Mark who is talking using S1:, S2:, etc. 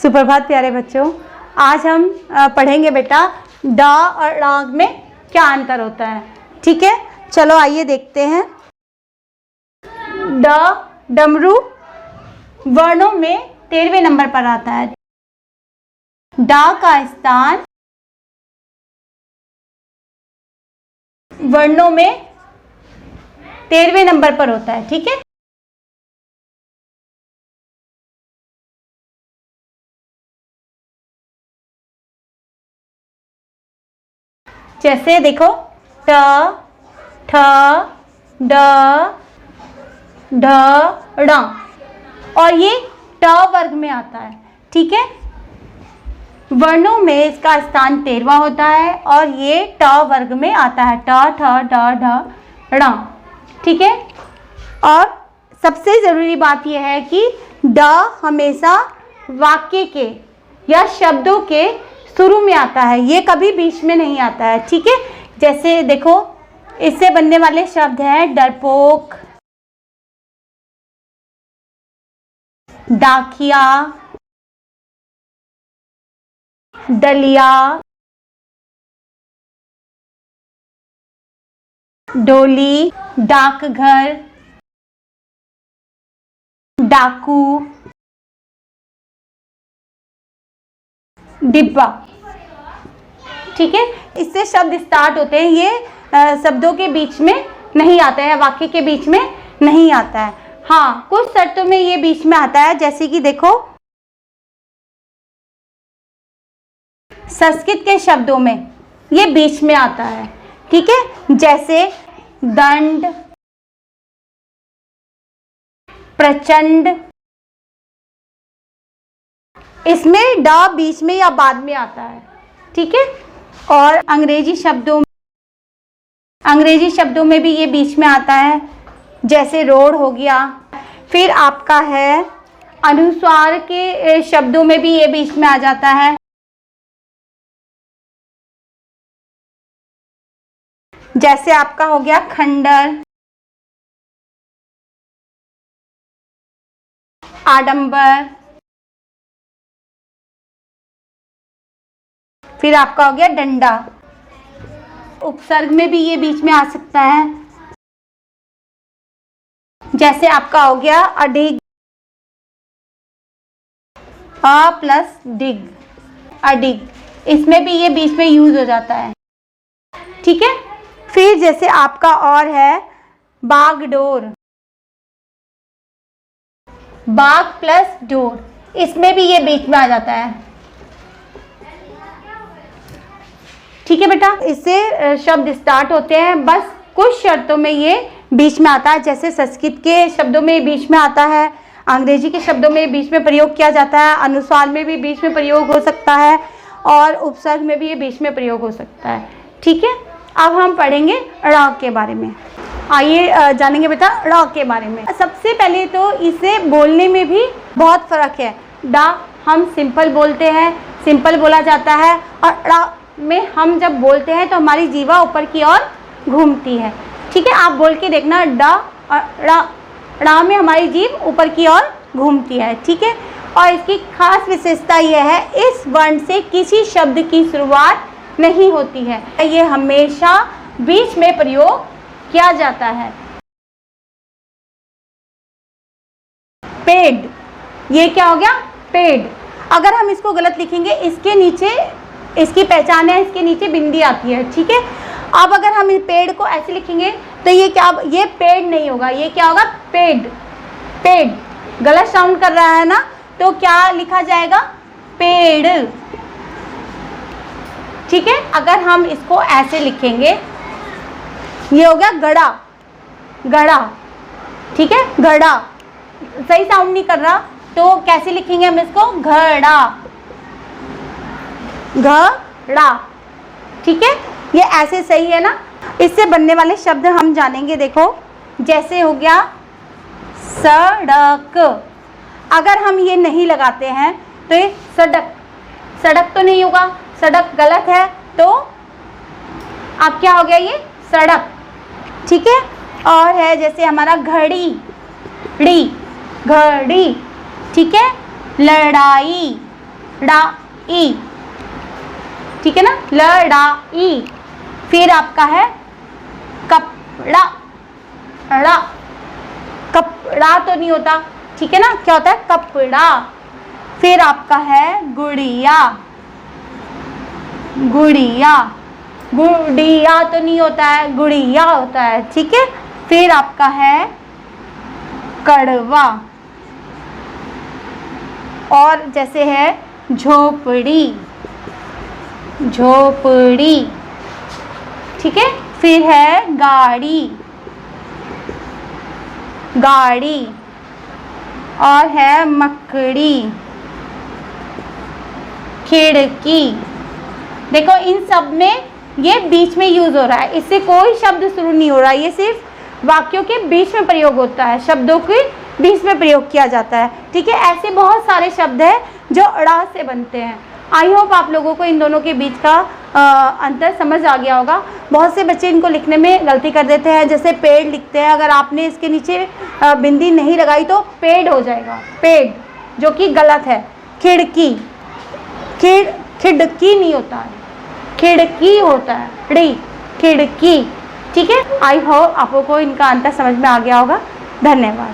S1: सुप्रभात प्यारे बच्चों। आज हम पढ़ेंगे बेटा ड और ड़ में क्या अंतर होता है। ठीक है, चलो आइए देखते हैं। ड डमरू वर्णों में 13वें नंबर पर आता है। ड का स्थान वर्णों में 13वें नंबर पर होता है। ठीक है, जैसे देखो ट, ठ, ड, ढ, ण और ये ट वर्ग में आता है। ठीक है, वर्णों में इसका स्थान 13वां होता है और ये ट वर्ग में आता है। ट, ठ, ड, ढ, ण। ठीक है, और सबसे जरूरी बात यह है कि ड हमेशा वाक्य के या शब्दों के शुरू में आता है, ये कभी बीच में नहीं आता है। ठीक है, जैसे देखो इससे बनने वाले शब्द हैं डरपोक, डाकिया, डलिया, डोली, डाकघर, डाकू, डिब्बा। ठीक है, इससे शब्द स्टार्ट होते हैं, ये शब्दों के बीच में नहीं आता है, वाक्य के बीच में नहीं आता है। हाँ, कुछ शर्तों में ये बीच में आता है, जैसे कि देखो संस्कृत के शब्दों में ये बीच में आता है। ठीक है, जैसे दंड, प्रचंड, इसमें ड बीच में या बाद में आता है। ठीक है, और अंग्रेजी शब्दों में भी ये बीच में आता है, जैसे रोड हो गया। फिर आपका है अनुस्वार के शब्दों में भी ये बीच में आ जाता है, जैसे आपका हो गया खंडर, आडंबर। फिर आपका हो गया डंडा। उपसर्ग में भी ये बीच में आ सकता है, जैसे आपका हो गया अडिग, अ प्लस डिग, अडिग, इसमें भी ये बीच में यूज हो जाता है। ठीक है, फिर जैसे आपका और है बागडोर, बाग प्लस डोर, इसमें भी ये बीच में आ जाता है। ठीक है बेटा, इससे शब्द स्टार्ट होते हैं, बस कुछ शर्तों में ये बीच में आता है। जैसे संस्कृत के शब्दों में बीच में आता है, अंग्रेजी के शब्दों में बीच में प्रयोग किया जाता है, अनुस्वार में भी बीच में प्रयोग हो सकता है और उपसर्ग में भी ये बीच में प्रयोग हो सकता है। ठीक है, अब हम पढ़ेंगे ड़ के बारे में। आइए जानेंगे बेटा ड़ के बारे में। सबसे पहले तो इसे बोलने में भी बहुत फर्क है। ड हम सिंपल बोलते हैं, सिंपल बोला जाता है, और ड़ में हम जब बोलते हैं तो हमारी जीवा ऊपर की ओर घूमती है। ठीक है, आप बोल के देखना, ड और ड़ में हमारी जीभ ऊपर की ओर घूमती है। ठीक है, और इसकी खास विशेषता यह है, इस वर्ण से किसी शब्द की शुरुआत नहीं होती है, ये हमेशा बीच में प्रयोग किया जाता है। पेड़, ये क्या हो गया पेड़। अगर हम इसको गलत लिखेंगे, इसके नीचे इसकी पहचान है, इसके नीचे बिंदी आती है। ठीक है, अब अगर हम इस पेड़ को ऐसे लिखेंगे तो ये क्या, ये पेड़ नहीं होगा, ये क्या होगा पेड़। पेड़ गलत साउंड कर रहा है ना, तो क्या लिखा जाएगा पेड़। ठीक है, अगर हम इसको ऐसे लिखेंगे, ये हो गया गड़ा, गड़ा। ठीक है, गड़ा सही साउंड नहीं कर रहा, तो कैसे लिखेंगे हम इसको घड़ा, घड़ा। ठीक है, ये ऐसे सही है ना। इससे बनने वाले शब्द हम जानेंगे। देखो जैसे हो गया सड़क, अगर हम ये नहीं लगाते हैं तो ये सड़क, सड़क तो नहीं होगा, सड़क गलत है, तो अब क्या हो गया ये सड़क। ठीक है, और है जैसे हमारा घड़ी, ड़ी, घड़ी। ठीक है, लड़ाई, लड़ाई, ठीक है ना, लड़ाई। फिर आपका है कपड़ा, ड़ा, कपड़ा तो नहीं होता, ठीक है ना, क्या होता है कपड़ा। फिर आपका है गुड़िया, गुड़िया, गुड़िया तो नहीं होता है, गुड़िया होता है, ठीक है। फिर आपका है कड़वा, और जैसे है झोपड़ी, झोपड़ी, ठीक है। फिर है गाड़ी, गाड़ी, और है मकड़ी, खिड़की। देखो इन सब में ये बीच में यूज हो रहा है, इससे कोई शब्द शुरू नहीं हो रहा है, ये सिर्फ वाक्यों के बीच में प्रयोग होता है, शब्दों के बीच में प्रयोग किया जाता है, ठीक है। ऐसे बहुत सारे शब्द हैं जो ड़ा से बनते हैं। आई होप आप लोगों को इन दोनों के बीच का अंतर समझ आ गया होगा। बहुत से बच्चे इनको लिखने में गलती कर देते हैं, जैसे पेड़ लिखते हैं, अगर आपने इसके नीचे बिंदी नहीं लगाई तो पेड़ हो जाएगा, पेड़, जो कि गलत है। खिड़की, खिड़की नहीं होता है, खिड़की होता है, ड़ी, खिड़की, ठीक है। आई होप आपको इनका अंतर समझ में आ गया होगा। धन्यवाद।